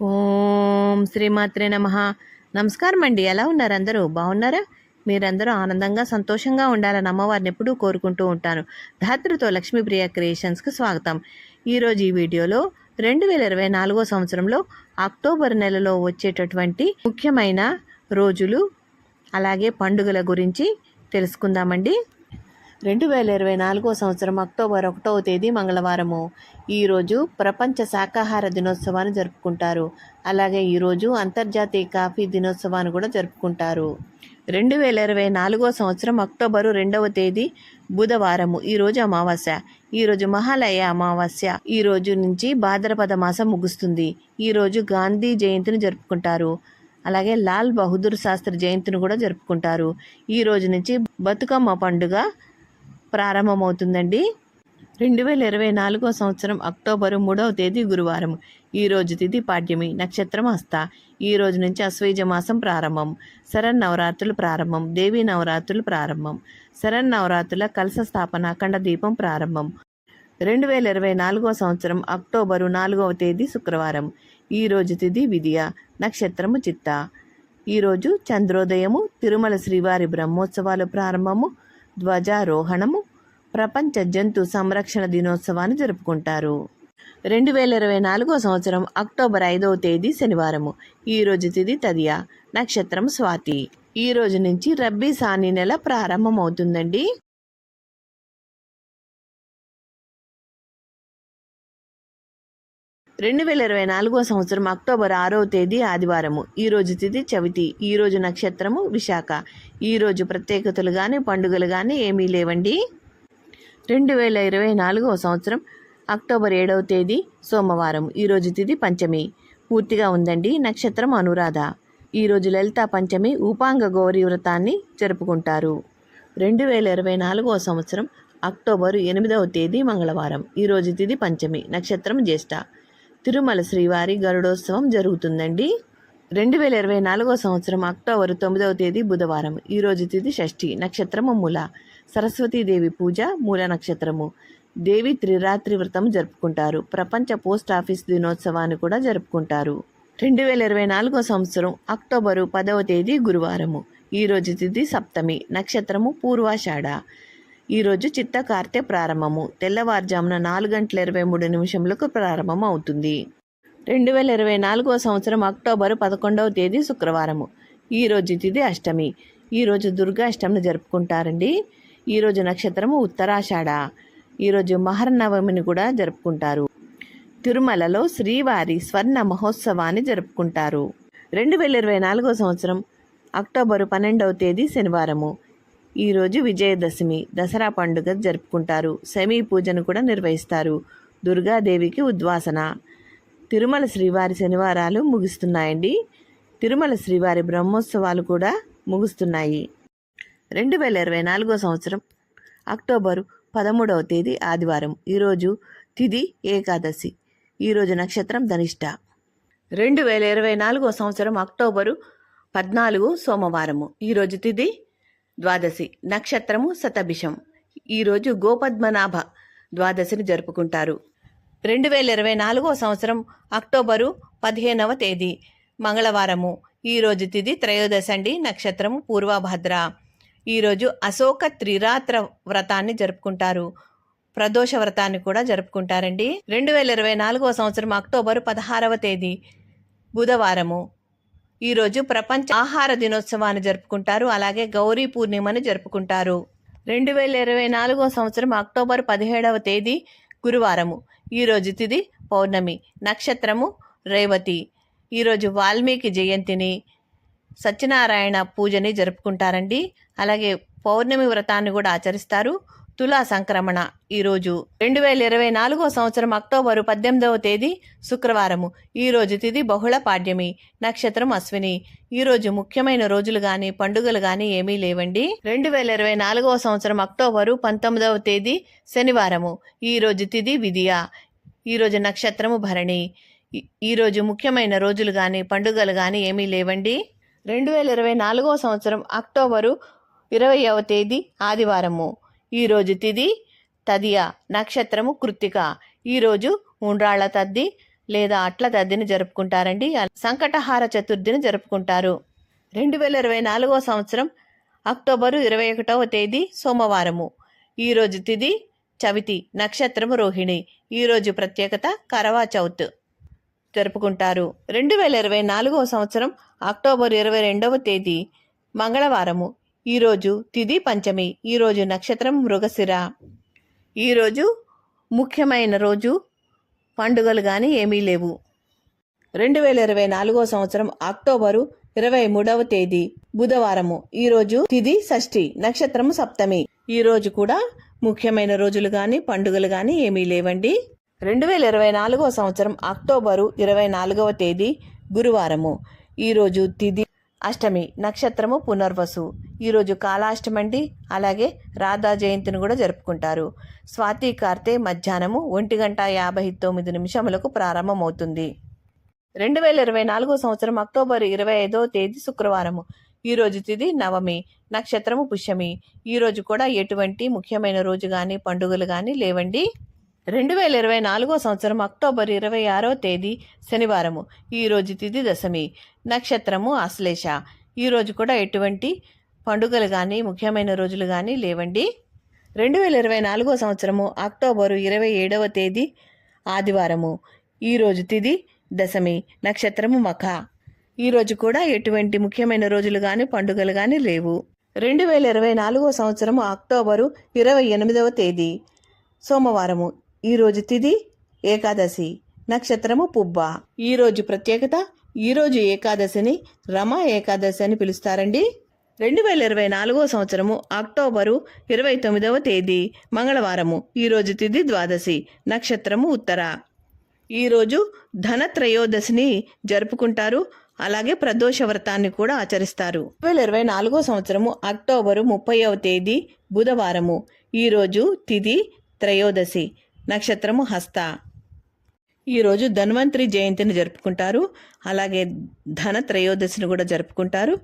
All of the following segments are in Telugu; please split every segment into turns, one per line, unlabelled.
ఓం శ్రీమాత్రే నమః. నమస్కారం అండి. ఎలా ఉన్నారు? అందరూ బాగున్నారా? మీరందరూ ఆనందంగా సంతోషంగా ఉండాలని అమ్మవారిని ఎప్పుడూ కోరుకుంటూ ఉంటాను. ధాత్రితో లక్ష్మీప్రియ క్రియేషన్స్కి స్వాగతం. ఈరోజు ఈ వీడియోలో 2024 సంవత్సరంలో అక్టోబర్ నెలలో వచ్చేటటువంటి ముఖ్యమైన రోజులు అలాగే పండుగల గురించి తెలుసుకుందామండి. 2024 సంవత్సరం అక్టోబర్ 1వ తేదీ మంగళవారము. ఈరోజు ప్రపంచ శాకాహార దినోత్సవాన్ని జరుపుకుంటారు. అలాగే ఈరోజు అంతర్జాతీయ కాఫీ దినోత్సవాన్ని కూడా జరుపుకుంటారు. 2024 సంవత్సరం అక్టోబరు 2వ తేదీ బుధవారము. ఈరోజు అమావాస్య. ఈరోజు మహాలయ అమావాస్య. ఈ రోజు నుంచి భాద్రపద మాసం ముగుస్తుంది. ఈరోజు గాంధీ జయంతిని జరుపుకుంటారు. అలాగే లాల్ బహదూర్ శాస్త్రి జయంతిని కూడా జరుపుకుంటారు. ఈ రోజు నుంచి బతుకమ్మ పండుగ ప్రారంభమవుతుందండి. 2024 సంవత్సరం అక్టోబరు 3వ తేదీ గురువారం. ఈరోజు తిథి పాడ్యమి, నక్షత్రం హస్త. ఈ రోజు నుంచి అశ్వయుజ మాసం ప్రారంభం. శరన్నవరాత్రులు ప్రారంభం. దేవీ నవరాత్రులు ప్రారంభం. శరన్నవరాత్రుల కలశ స్థాపన, అఖండ దీపం ప్రారంభం. 2024 సంవత్సరం అక్టోబరు 4వ తేదీ శుక్రవారం. ఈరోజు తిథి విదియ, నక్షత్రము చిత్త. ఈరోజు చంద్రోదయము, తిరుమల శ్రీవారి బ్రహ్మోత్సవాలు ప్రారంభము, ధ్వజారోహణము, ప్రపంచ జంతు సంరక్షణ దినోత్సవాన్ని జరుపుకుంటారు. 2024 సంవత్సరం అక్టోబర్ 5వ తేదీ శనివారము. ఈరోజు తిథి తదియ, నక్షత్రం స్వాతి. ఈ రోజు నుంచి రబ్బీ సాని నెల ప్రారంభమవుతుందండి. 2024 సంవత్సరం అక్టోబర్ 6వ తేదీ ఆదివారము. ఈరోజు తిథి చవితి. ఈరోజు నక్షత్రము విశాఖ. ఈరోజు ప్రత్యేకతలు కానీ పండుగలు కానీ ఏమీ లేవండి. 2024 సంవత్సరం అక్టోబర్ 7వ తేదీ సోమవారం. ఈరోజు తిథి పంచమి పూర్తిగా ఉందండి. నక్షత్రం అనురాధ. ఈరోజు లలితా పంచమి ఉపాంగ గౌరీ వ్రతాన్ని జరుపుకుంటారు. 2024 సంవత్సరం అక్టోబర్ 8వ తేదీ మంగళవారం. ఈరోజు తిథి పంచమి, నక్షత్రం జ్యేష్ఠ. తిరుమల శ్రీవారి గరుడోత్సవం జరుగుతుందండి. 2024 సంవత్సరం అక్టోబర్ 9వ తేదీ బుధవారం. ఈరోజు తిథి షష్ఠి, నక్షత్రము మూల. సరస్వతీదేవి పూజ, మూల నక్షత్రము. దేవి త్రిరాత్రి వ్రతం జరుపుకుంటారు. ప్రపంచ పోస్ట్ ఆఫీస్ దినోత్సవాన్ని కూడా జరుపుకుంటారు. 2024 సంవత్సరం అక్టోబరు 10వ తేదీ గురువారము. ఈరోజు తిథి సప్తమి, నక్షత్రము పూర్వాషాఢ. ఈరోజు చిత్త కార్తె ప్రారంభము. తెల్లవారుజామున 4:23 ప్రారంభం అవుతుంది. 2024 సంవత్సరం అక్టోబరు 11వ తేదీ శుక్రవారము. ఈరోజు తిథి అష్టమి. ఈరోజు దుర్గాష్టమిని జరుపుకుంటారండి. ఈరోజు నక్షత్రము ఉత్తరాషాఢ. ఈరోజు మహర్నవమిని కూడా జరుపుకుంటారు. తిరుమలలో శ్రీవారి స్వర్ణ మహోత్సవాన్ని జరుపుకుంటారు. 2024 సంవత్సరం అక్టోబరు 12వ తేదీ శనివారము. ఈరోజు విజయదశమి, దసరా పండుగ జరుపుకుంటారు. శమీ పూజను కూడా నిర్వహిస్తారు. దుర్గాదేవికి ఉద్వాసన. తిరుమల శ్రీవారి శనివారాలు ముగుస్తున్నాయండి. తిరుమల శ్రీవారి బ్రహ్మోత్సవాలు కూడా ముగుస్తున్నాయి. 2024 సంవత్సరం అక్టోబరు 13వ తేదీ ఆదివారం. ఈరోజు తిథి ఏకాదశి. ఈరోజు నక్షత్రం ధనిష్ట. 2024 సంవత్సరం అక్టోబరు 14 సోమవారము. ఈరోజు తిథి ద్వాదశి, నక్షత్రము శతభిషం. ఈరోజు గోపద్మనాభ ద్వాదశిని జరుపుకుంటారు. 2024 సంవత్సరం అక్టోబరు 15వ తేదీ మంగళవారము. ఈరోజు తిథి త్రయోదశి అండి. నక్షత్రము పూర్వభద్ర. ఈరోజు అశోక త్రిరాత్ర వ్రతాన్ని జరుపుకుంటారు. ప్రదోష వ్రతాన్ని కూడా జరుపుకుంటారండి. 2024 సంవత్సరం అక్టోబరు 16వ తేదీ బుధవారము. ఈరోజు ప్రపంచ ఆహార దినోత్సవాన్ని జరుపుకుంటారు. అలాగే గౌరీ పూర్ణిమని జరుపుకుంటారు. 2024 సంవత్సరం అక్టోబర్ 17వ తేదీ గురువారము. ఈరోజు తిథి పౌర్ణమి, నక్షత్రము రేవతి. ఈరోజు వాల్మీకి జయంతిని, సత్యనారాయణ పూజని జరుపుకుంటారండి. అలాగే పౌర్ణమి వ్రతాన్ని కూడా ఆచరిస్తారు. తులా సంక్రమణ ఈరోజు. 2024 సంవత్సరం అక్టోబరు 18వ తేదీ శుక్రవారము. ఈరోజు తిథి బహుళ పాడ్యమి, నక్షత్రం అశ్విని. ఈరోజు ముఖ్యమైన రోజులు కానీ పండుగలు కానీ ఏమీ లేవండి. 2024 సంవత్సరం అక్టోబరు 19వ తేదీ శనివారము. ఈరోజు తిథి విదియ. ఈరోజు నక్షత్రము భరణి. ఈరోజు ముఖ్యమైన రోజులు కానీ పండుగలు కానీ ఏమీ లేవండి. 2024 సంవత్సరం అక్టోబరు 20వ తేదీ ఆదివారము. ఈరోజు తిథి తదియ, నక్షత్రము కృత్తిక. ఈరోజు ఉండ్రాళ్ల తద్ది, లేదా అట్ల తద్దిని జరుపుకుంటారండి. సంకటహార చతుర్థిని జరుపుకుంటారు. 2024వ సంవత్సరం అక్టోబరు 21వ తేదీ సోమవారము. ఈరోజు తిథి చవితి, నక్షత్రము రోహిణి. ఈరోజు ప్రత్యేకత కరవా చౌత్ జరుపుకుంటారు. 2024వ సంవత్సరం అక్టోబర్ 22వ తేదీ మంగళవారము. ఈరోజు తిథి పంచమి. ఈరోజు నక్షత్రం మృగశిర. ఈరోజు ముఖ్యమైన రోజు, పండుగలు కానీ ఏమీ లేవు. 2024వ సంవత్సరం అక్టోబరు 23వ తేదీ బుధవారము. ఈరోజు తిథి షష్ఠి, నక్షత్రము సప్తమి. ఈరోజు కూడా ముఖ్యమైన రోజులు కానీ పండుగలు కానీ ఏమీ లేవండి. 2024వ సంవత్సరం అక్టోబరు 24వ తేదీ గురువారము. ఈరోజు తిథి అష్టమి, నక్షత్రము పునర్వసు. ఈరోజు కాలాష్టమండి. అలాగే రాధా జయంతిని కూడా జరుపుకుంటారు. స్వాతి కార్తె మధ్యాహ్నము 1:59 ప్రారంభమవుతుంది. 2024వ సంవత్సరం అక్టోబర్ 25వ తేదీ శుక్రవారము. ఈరోజు తిథి నవమి, నక్షత్రము పుష్యమి. ఈరోజు కూడా ఎటువంటి ముఖ్యమైన రోజు కానీ పండుగలు కానీ లేవండి. 2024వ సంవత్సరం అక్టోబర్ 26వ తేదీ శనివారము. ఈరోజు తిథి దశమి, నక్షత్రము ఆశ్లేష. ఈరోజు కూడా ఎటువంటి పండుగలు కానీ ముఖ్యమైన రోజులు కానీ లేవండి. 2024వ సంవత్సరము అక్టోబరు 27వ తేదీ ఆదివారము. ఈరోజు తిథి దశమి, నక్షత్రము మఖ. ఈరోజు కూడా ఎటువంటి ముఖ్యమైన రోజులు కానీ పండుగలు కానీ లేవు. 2024వ సంవత్సరము అక్టోబరు 28వ తేదీ సోమవారము. ఈరోజు తిథి ఏకాదశి, నక్షత్రము పుబ్బ. ఈరోజు ప్రత్యేకత, ఈరోజు ఏకాదశిని రమ ఏకాదశి అని పిలుస్తారండి. 2024వ సంవత్సరము అక్టోబరు 29వ తేదీ మంగళవారము. ఈరోజు తిథి ద్వాదశి, నక్షత్రము ఉత్తర. ఈరోజు ధనత్రయోదశిని జరుపుకుంటారు. అలాగే ప్రదోష వ్రతాన్ని కూడా ఆచరిస్తారు. 2024వ సంవత్సరము అక్టోబరు 30వ తేదీ బుధవారము. ఈరోజు తిథి త్రయోదశి, నక్షత్రము హస్త. ఈరోజు ధన్వంతరి జయంతిని జరుపుకుంటారు. అలాగే ధన త్రయోదశిని కూడా జరుపుకుంటారు.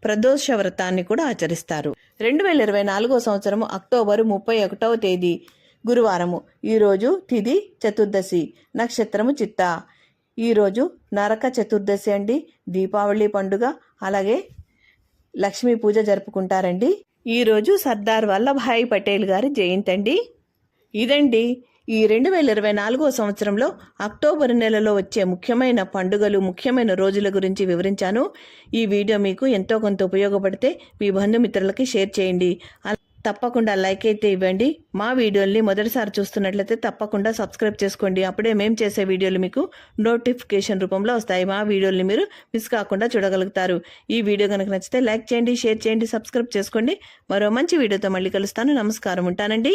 ప్రదోష వ్రతాన్ని కూడా ఆచరిస్తారు. 2024వ సంవత్సరము అక్టోబరు 31వ తేదీ గురువారము. ఈరోజు తిథి చతుర్దశి, నక్షత్రము చిత్త. ఈరోజు నరక చతుర్దశి అండి. దీపావళి పండుగ అలాగే లక్ష్మీ పూజ జరుపుకుంటారండి. ఈరోజు సర్దార్ వల్లభాయ్ పటేల్ గారి జయంతి అండి. ఇదండి ఈ 2024వ సంవత్సరంలో అక్టోబర్ నెలలో వచ్చే ముఖ్యమైన పండుగలు, ముఖ్యమైన రోజుల గురించి వివరించాను. ఈ వీడియో మీకు ఎంతో కొంత ఉపయోగపడితే మీ బంధుమిత్రులకి షేర్ చేయండి. తప్పకుండా లైక్ అయితే ఇవ్వండి. మా వీడియోల్ని మొదటిసారి చూస్తున్నట్లయితే తప్పకుండా సబ్స్క్రైబ్ చేసుకోండి. అప్పుడే మేము చేసే వీడియోలు మీకు నోటిఫికేషన్ రూపంలో వస్తాయి. మా వీడియోల్ని మీరు మిస్ కాకుండా చూడగలుగుతారు. ఈ వీడియో కనుక నచ్చితే లైక్ చేయండి, షేర్ చేయండి, సబ్స్క్రైబ్ చేసుకోండి. మరో మంచి వీడియోతో మళ్ళీ కలుస్తాను. నమస్కారం, ఉంటానండి.